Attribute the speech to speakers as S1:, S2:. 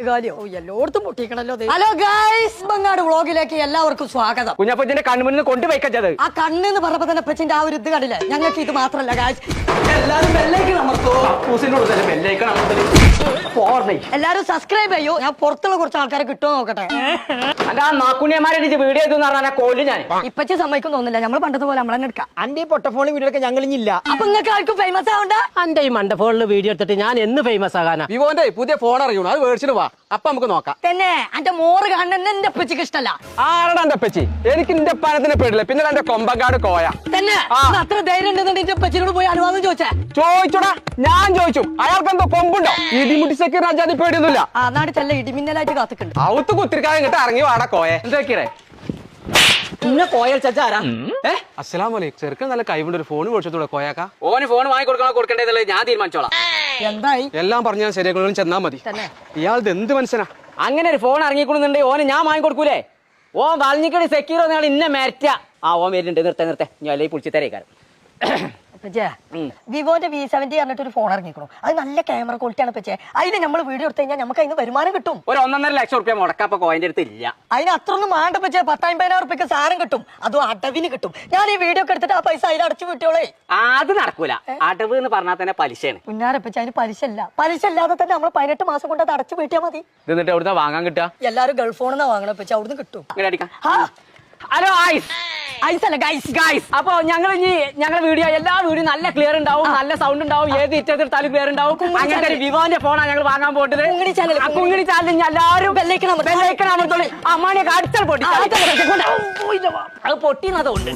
S1: എല്ലായിടത്തും പൊട്ടിക്കണല്ലോ. Hello guys, ബംഗാട് വ്ളോഗിലേക്ക് എല്ലാവർക്കും സ്വാഗതം.
S2: കുഞ്ഞപ്പച്ചന്റെ കൺമുന്നിൽ കൊണ്ടുപോയിക്കത്
S1: ആ കണ്ണെന്ന് പറഞ്ഞപ്പോ തന്നെ അപ്പച്ചിന്റെ ആ ഒരു ഇത് കണ്ടില്ലേ? ഞങ്ങൾക്ക് ഇത് മാത്രല്ല ഗൈസ്, എല്ലാരും സബ്സ്ക്രൈബ് ചെയ്യൂ. ഞാൻ പുറത്തുള്ള കുറച്ച് ആൾക്കാരെ കിട്ടുമോ നോക്കട്ടെ.
S2: നാക്കുണ്യന്മാരെ വീഡിയോ കൊല്ലു ഞാൻ
S1: ഇപ്പച്ചി സമ്മതിക്കും തോന്നില്ല. നമ്മൾ പണ്ടത്തെ പോലെ നമ്മളെന്നെ എടുക്കാം.
S2: അന്റെ പൊട്ടഫോണിൽ വീഡിയോ ഒക്കെ ഞങ്ങളില്ല.
S1: അപ്പൊ നിങ്ങൾക്ക് ആർക്കും ഫേമസ് ആവണ്ട.
S2: അന്റെ ഈ മണ്ടഫോണിൽ വീഡിയോ എടുത്തിട്ട് ഞാൻ എന്ന് ഫേമസ് ആകാനാ? വിവോന്റെ പുതിയ ഫോൺ അറിയണോ? അത് മേടിച്ചിട്ട് വാ, അപ്പൊ നമുക്ക് നോക്കാം.
S1: തന്നെ എന്റെ മോറ് കാണുന്ന എന്റെ അപ്പച്ചിക്ക് ഇഷ്ടല്ല.
S2: ആരടാ എന്റെ അപ്പച്ചി? എനിക്ക് നിന്റെ പനത്തിനെ പേടില്ല, പിന്നെ എന്റെ കൊമ്പങ്കാട് കോയ
S1: തന്നെ. അത്ര ധൈര്യം ഉണ്ടെന്നുണ്ടെങ്കിൽ എന്റെ അപ്പച്ചിനോട് പോയി അനുവാദം
S2: ചോദിച്ചോടാ. ഞാൻ ചോദിച്ചു, അയാൾക്ക് എന്തോ കൊമ്പുണ്ടോ? ഇടിമുട്ടി സെക്യൂർ രാജാതി പേടിയൊന്നുമില്ല.
S1: ആ നാട് ചെല്ല ഇടിമിന്നലായിട്ട് കാത്തിട്ടുണ്ട്.
S2: ഔത്ത് കുത്തിരിക്കാൻ ഇങ്ങോട്ട് ഇറങ്ങി വാടാ കോയ. എന്തൊക്കെയേ പിന്നെ കോയൽ ചച്ചാരാ? അസ്സലാമലൈക്കും. ചെറുക്കൻ നല്ല കൈവിണ്ട് ഒരു ഫോൺ മേടിച്ചതൂടെ കോയാക്ക? ഓന് ഫോൺ വാങ്ങി കൊടുക്കേണ്ടതല്ലേ, ഞാൻ തീരുമാനിച്ചോളാം.
S1: എന്തായി?
S2: എല്ലാം പറഞ്ഞാൽ ശരിയാക്കണം, ചെന്നാ മതി. ഇയാളുടെ എന്ത് മനസ്സിനാ? അങ്ങനെ ഒരു ഫോൺ ഇറങ്ങിക്കൊള്ളുന്നുണ്ട്, ഓന് ഞാൻ വാങ്ങി കൊടുക്കൂലേ? ഓ വളഞ്ഞിക്കടി സെക്യൂർ ഒന്നാൾ ഇന്നെ മേറ്റ. ആ ഓൻ വരുന്നുണ്ട്, നിർത്തേ ഞാൻ അല്ലെങ്കിൽ പൊളിച്ച് തരേക്കാരം.
S1: വിവോന്റെ V70 പറഞ്ഞിട്ട് ഒരു ഫോൺ ഇറങ്ങിക്കണു. അത് നല്ല ക്യാമറ ക്വാളിറ്റി ആണ്. പച്ചേ അതിന് നമ്മൾ വീഡിയോ എടുത്തു കഴിഞ്ഞാൽ നമുക്ക് അതിന് വരുമാനം കിട്ടും.
S2: ഒരു 1.5 ലക്ഷം റുപ്യ മുടക്കപ്പോ കോയിന്റെ അടുത്ത് ഇല്ല.
S1: അതിന് അത്രയൊന്നും വേണ്ട പച്ചേ. 10,000-15,000 റുപ്യക്ക് സാധനം കിട്ടും, അതും അടവിന് കിട്ടും. ഞാൻ ഈ വീഡിയോ ഒക്കെ എടുത്തിട്ട് ആ പൈസ അതിൽ അടച്ചു വിട്ടോളേ.
S2: അത് നടക്കൂല. അടവ് എന്ന് പറഞ്ഞാൽ തന്നെ പലിശയാണ്.
S1: പുന്നാരപ്പച്ച അതിന് പലിശ ഇല്ലാതെ തന്നെ നമ്മൾ 18 മാസം കൊണ്ട് അത് അടച്ചു വീട്ടിയാൽ മതി.
S2: എന്നിട്ട് എവിടുന്ന വാങ്ങാൻ കിട്ടുക?
S1: എല്ലാരും ഗൾഫ് ഫോണിൽ നിന്നാ വാങ്ങണം പച്ച, അവിടുന്ന് കിട്ടും.
S2: ഹലോ അപ്പൊ ഞങ്ങൾ വീഡിയോ എല്ലാ വീഡിയോ നല്ല ക്ലിയർ ഉണ്ടാവും, നല്ല സൗണ്ട് ഉണ്ടാവും, ഏത് ഇറ്റെടുത്താലും ക്ലിയർ ഉണ്ടാവും. അങ്ങനത്തെ വിവോന്റെ ഫോണാണ് ഞങ്ങൾ വാങ്ങാൻ പോട്ടത്. കുങ്ങിണി ചാനൽ എല്ലാവരും അമ്മാണിയൊക്കെ അടിച്ചാൽ പൊട്ടി. അത് പൊട്ടിന്നതുകൊണ്ട്